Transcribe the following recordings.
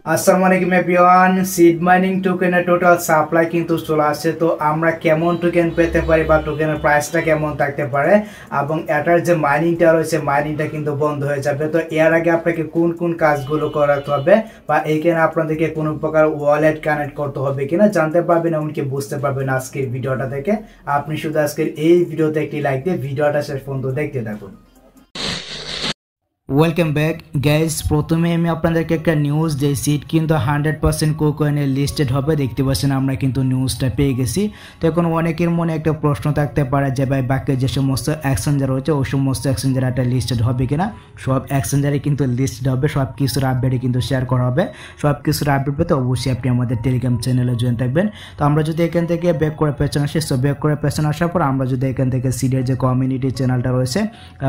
আসসালামু আলাইকুম everyone. Seed mining টোকেনের টোটাল সাপ্লাই কিন্তু চলে আসছে। তো আমরা কেমন টোকেন পেতে পারি বা টোকেনের প্রাইসটা কেমন থাকতে পারে এবং এটার যে মাইনিংটা রয়েছে মাইনিংটা কিন্তু বন্ধ হয়ে যাবে। তো এর আগে আপনাকে কোন কোন কাজগুলো করাতে হবে বা এইখানে আপনাদেরকে কোনো প্রকার ওয়ালেট কানেক্ট করতে হবে কিনা জানতে পারবেন, এমনকি বুঝতে পারবেন আজকের ভিডিওটা থেকে। আপনি শুধু আজকের এই ভিডিওতে একটি লাইক দিয়ে ভিডিওটা শেষ পর্যন্ত দেখতে থাকুন। Welcome back guys. প্রথমে আমি আপনাদেরকে একটা নিউজ দিই, সিট কিন্তু 100% কোকয়েনের লিস্টেড হবে। দেখতে পাচ্ছেন আমরা কিন্তু নিউজটা পেয়ে গেছি। তো এখন অনেকের মনে একটা প্রশ্ন থাকতে পারে যে ভাই বাকি যে সমস্ত এক্সচেঞ্জার রয়েছে ওই সমস্ত এক্সচেঞ্জার একটা লিস্টেড হবে কিনা। সব এক্সচেঞ্জারে কিন্তু লিস্টেড হবে, সব কিছুর আপডেটে কিন্তু শেয়ার করা হবে। সব কিছুর আপডেট পেতে অবশ্যই আপনি আমাদের টেলিগ্রাম চ্যানেলে জয়েন থাকবেন। তো আমরা যদি এখান থেকে ব্যাক করে পেছনে আসি, তো ব্যাক করে পেছনে আসার পর আমরা যদি এখান থেকে সিডের যে কমিউনিটি চ্যানেলটা রয়েছে,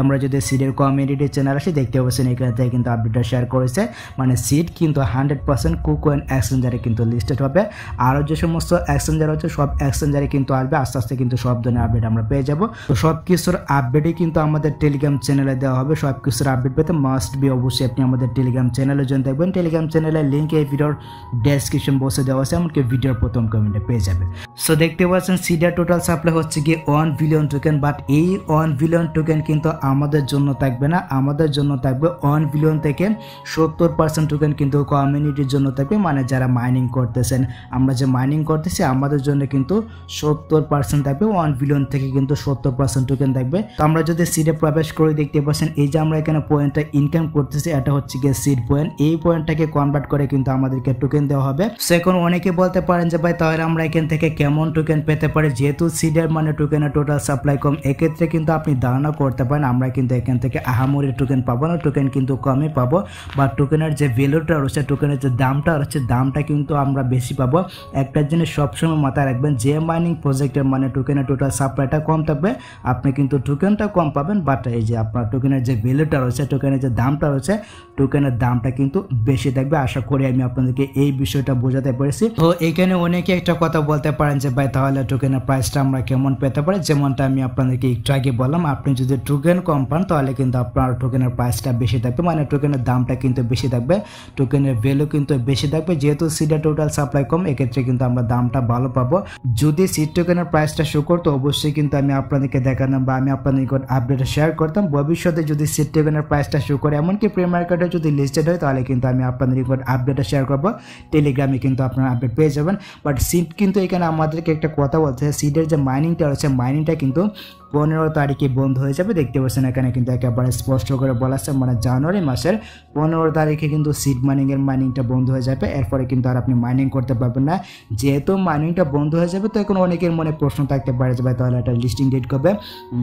আমরা যদি সিডের কমিউনিটি চ্যানেল আসি দেখতে পাচ্ছেন এখান থেকে কিন্তু আপডেটটা শেয়ার করেছে। মানে সিড কিন্তু 100% কুকয়েন এক্সচেঞ্জারে কিন্তু লিস্টেড হবে। আরও যে সমস্ত এক্সচেঞ্জার হচ্ছে সব এক্সচেঞ্জারে কিন্তু আসবে। আস্তে আস্তে কিন্তু সব ধরনের আপডেট আমরা পেয়ে যাব। তো সব কিছুর আপডেটই কিন্তু আমাদের টেলিগ্রাম চ্যানেলে দেওয়া হবে। সব কিছুর আপডেট পেতে মাস্ট বি অবশ্যই আপনি আমাদের টেলিগ্রাম চ্যানেলে জয়েন থাকবেন। টেলিগ্রাম চ্যানেলের লিঙ্ক এই ভিডিওর ডেসক্রিপশন বক্সে দেওয়া আছে, এমনকি ভিডিওর প্রথম কমেন্টে পেয়ে যাবে। সো দেখতে পাচ্ছেন সিডের টোটাল সাপ্লাই হচ্ছে গিয়ে 1 বিলিয়ন টোকেন। বাট এই 1 বিলিয়ন টোকেন কিন্তু আমাদের জন্য থাকবে না, আমাদের জন্য থাকবে 1 বিলিয়ন থেকে 70% টোকেন কিন্তু কমিউনিটির জন্য থাকবে। মানে যারা মাইনিং করতেছেন, আমরা যে মাইনিং করতেছি আমাদের জন্য কিন্তু 70% থাকবে। 1 বিলিয়ন থেকে কিন্তু 70% টোকেন থাকবে। তো আমরা যদি সিডে প্রবেশ করে দেখতে পাচ্ছেন এই যে আমরা এখানে পয়েন্টটা ইনকাম করতেছি, এটা হচ্ছে গিয়ে সিড পয়েন্ট। এই পয়েন্টটাকে কনভার্ট করে কিন্তু আমাদেরকে টোকেন দেওয়া হবে। সো এখন অনেকে বলতে পারেন যে ভাই তাহলে আমরা এখান থেকে কেমন টোকেন পেতে পারি, যেহেতু সিডের মানে টোকেনের টোটাল সাপ্লাই কম, এক্ষেত্রে কিন্তু আপনি ধারণা করতে পারেন আমরা কিন্তু এখান থেকে আহামরি টোকেন পাবো না, টোকেন কিন্তু কমই পাবো। বা টোকেনের যে ভ্যালুটা রয়েছে, টোকেনের যে দামটা রয়েছে, দামটা কিন্তু আমরা বেশি পাবো। একটা জিনিস সবসময় মাথায় রাখবেন, যে মাইনিং প্রজেক্টের মানে টোকেনের টোটাল সাপ্লাইটা কম থাকবে আপনি কিন্তু টোকেনটা কম পাবেন। বাট এই যে আপনার টোকেনের যে ভ্যালুটা রয়েছে, টোকেনের যে দামটা রয়েছে, টোকেনের দামটা কিন্তু বেশি থাকবে। আশা করি আমি আপনাদেরকে এই বিষয়টা বোঝাতে পেরেছি। তো এখানে অনেকে একটা কথা বলতে পারেন যে ভাই তাহলে টোকেনের প্রাইসটা আমরা কেমন পেতে পারি। যেমনটা আমি আপনাদেরকে একটু আগে বললাম, আপনি যদি টোকেন কম পান তাহলে কিন্তু আপনার টোকেনের প্রাইসটা বেশি থাকবে, মানে টোকেনের দামটা কিন্তু বেশি থাকবে, টোকেনের ভ্যালু কিন্তু বেশি থাকবে। যেহেতু সিডের টোটাল সাপ্লাই কম, এক্ষেত্রে কিন্তু আমরা দামটা ভালো পাবো। যদি সিড টোকেনের প্রাইসটা শো করতো অবশ্যই কিন্তু আমি আপনাদেরকে দেখাতাম বা আমি আপনাদের আপডেট শেয়ার করতাম। ভবিষ্যতে যদি সিড টোকেনের প্রাইসটা শো করে, এমনকি প্রি মার্কেটে যদি লিস্টেড হয় তাহলে কিন্তু আমি আপনাদের আপডেটটা শেয়ার করবো। টেলিগ্রামে কিন্তু আপনারা আপডেট পেয়ে যাবেন। বাট সিড কিন্তু এখানে আমাদেরকে একটা কথা বলতে হয়, সিডের যে মাইনিংটা রয়েছে মাইনিংটা কিন্তু 15 তারিখে বন্ধ হয়ে যাবে। দেখতে পাচ্ছেন এখানে কিন্তু একেবারে স্পষ্ট করে বলা আছে, মানে জানুয়ারি মাসের 15 তারিখে কিন্তু সিড মাইনিংটা বন্ধ হয়ে যাবে। এরপরে কিন্তু আর আপনি মাইনিং করতে পারবেন না। যেহেতু মাইনিংটা বন্ধ হয়ে যাবে তো এখন অনেকের মনে প্রশ্ন থাকতে পারে যে ভাই তাহলে একটা লিস্টিং ডেট কবে।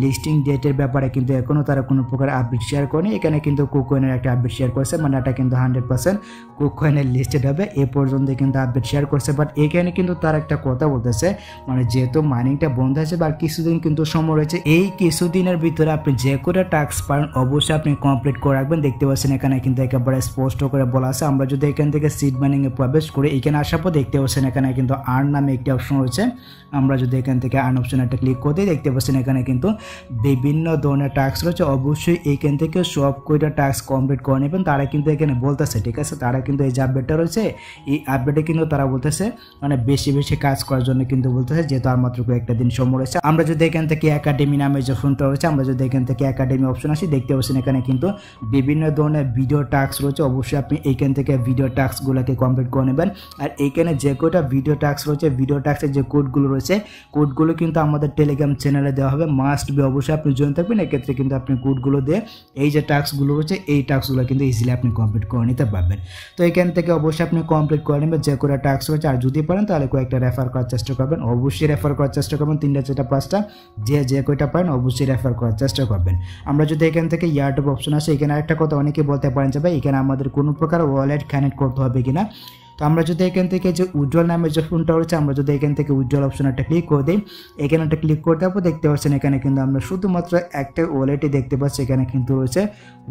লিস্টিং ডেটের ব্যাপারে কিন্তু এখনও তারা কোনো প্রকার আপডেট শেয়ার করেনি। এখানে কিন্তু কুকয়েনের একটা আপডেট শেয়ার করছে, মানে এটা কিন্তু 100% কুকয়েনের লিস্টেড হবে। এ পর্যন্ত কিন্তু আপডেট শেয়ার করছে। বাট এখানে কিন্তু তার একটা কথা বলতেছে, মানে যেহেতু মাইনিংটা বন্ধ হয়েছে বা কিছুদিন কিন্তু সময় রয়েছে, এই কিছুদিনের ভিতরে আপনি যে করে টাস্ক পারেন অবশ্যই আপনি কমপ্লিট করে রাখবেন। দেখতে পাচ্ছেন এখানে কিন্তু একেবারে স্পষ্ট করে বলা আছে। আমরা যদি এখান থেকে সিড মাইনিং এ প্রবেশ করি, এখানে আসার পর দেখতে পাচ্ছেন এখানে কিন্তু আর্ন নামে একটি অপশন রয়েছে। আমরা যদি এখান থেকে আর্ন অপশন একটা ক্লিক করতে দেখতে পাচ্ছেন এখানে কিন্তু বিভিন্ন ধরনের টাস্ক রয়েছে। অবশ্যই এখান থেকে সব কয়টা টাস্ক কমপ্লিট করে নেবেন। তারা কিন্তু এখানে বলতেছে, ঠিক আছে, তারা কিন্তু এই যে আপডেটটা রয়েছে এই আপডেটে কিন্তু তারা বলতেছে মানে বেশি বেশি কাজ করার জন্য কিন্তু বলতেছে, যেহেতু আর মাত্র কয়েকটা দিন সময় রয়েছে। আমরা যদি এখান থেকে একাডেমি নামে যে ফোনটা রয়েছে, আমরা যদি এখান থেকে একাডেমি অপশন আসি দেখতে পাচ্ছেন এখানে কিন্তু বিভিন্ন ধরনের ভিডিও টাস্ক রয়েছে। অবশ্যই আপনি এইখান থেকে ভিডিও টাস্কগুলোকে কমপ্লিট করে নেবেন। আর এইখানে যে কয়টা ভিডিও টাস্ক রয়েছে, ভিডিও টাস্কের যে কোডগুলো রয়েছে, কোডগুলো কিন্তু আমাদের টেলিগ্রাম চ্যানেলে দেওয়া হবে। মাস্ট বি অবশ্যই আপনি জয়েন থাকবেন। এক্ষেত্রে কিন্তু আপনি কোডগুলো দিয়ে এই যে টাস্কগুলো রয়েছে এই টাস্কগুলো কিন্তু ইজিলি আপনি কমপ্লিট করে নিতে পারবেন। তো এখান থেকে অবশ্যই আপনি কমপ্লিট করে নেবেন যে কয়টা টাস্ক রয়েছে। আর যদি পারেন তাহলে কয়েকটা রেফার করার চেষ্টা করবেন, অবশ্যই রেফার করার চেষ্টা করবেন। 3টা 4টা 5টা যে কয়টা পারেন অবশ্যই রেফার করার চেষ্টা করবেন। আমরা যদি এখান থেকে ইয়ারটপ অপশন আসে, এখানে একটা কথা অনেকে বলতে পারেন যে ভাই এখানে আমাদের কোনো প্রকার ওয়ালেট কানেক্ট করতে হবে কিনা। তো আমরা যদি এখান থেকে যে উজ্জ্বল নামের যে অপশনটা রয়েছে আমরা যদি এখান থেকে উজ্জ্বল অপশন একটা ক্লিক করে দিই, এখানে একটা ক্লিক করে দেবো, দেখতে পাচ্ছেন এখানে কিন্তু আমরা শুধুমাত্র একটা ওয়ালেটই দেখতে পাচ্ছি। এখানে কিন্তু রয়েছে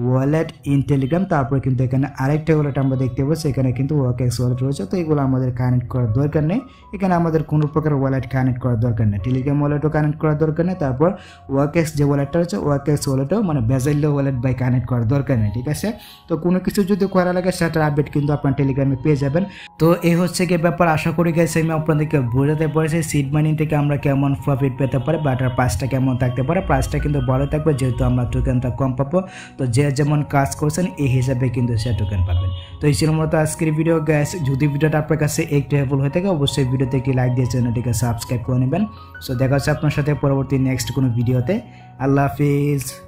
ওয়ালেট ইন টেলিগ্রাম, তারপরে কিন্তু এখানে আরেকটা ওয়ালেট আমরা দেখতে পাচ্ছি, এখানে কিন্তু ওয়াকেক্স ওয়ালেট রয়েছে। তো এগুলো আমাদের কানেক্ট করার দরকার নেই, এখানে আমাদের কোনো প্রকার ওয়ালেট কানেক্ট করার দরকার নেই, টেলিগ্রাম ওয়ালেটও কানেক্ট করার দরকার নেই, তারপর ওয়াকেক্স যে ওয়ালেটটা রয়েছে ওয়াকেক্স ওয়ালেটও মানে বেজাইল্য ওয়ালেট বাই কানেক্ট করার দরকার নেই, ঠিক আছে। তো কোনো কিছু যদি করা লাগে সেটার আপডেট কিন্তু আপনার টেলিগ্রামে পেয়ে যাবেন। তো এই হচ্ছে কি ব্যাপার, আশা করি গাইস আমি আপনাদেরকে বোঝাতে পারছি সিড মাইনিং থেকে আমরা কেমন প্রফিট পেতে পারি বা এটার প্রাইসটা কেমন থাকতে পারে। প্রাইসটা কিন্তু বড় থাকবে যেহেতু আমরা টোকেনটা কম পাবো, তো যে যেমন কাজ করছেন এই হিসাবে কিন্তু সে টোকেন পাবেন। তো এই ছিল মতো আজকের ভিডিও গাইস, যদি ভিডিওটা আপনার কাছে একটু হেল্পফুল হয়ে থাকে অবশ্যই ভিডিওতে একটি লাইক দিয়ে চ্যানেলটিকে সাবস্ক্রাইব করে নেবেন। সো দেখা হচ্ছে আপনার সাথে পরবর্তী নেক্সট কোনো ভিডিওতে। আল্লাহ হাফিজ।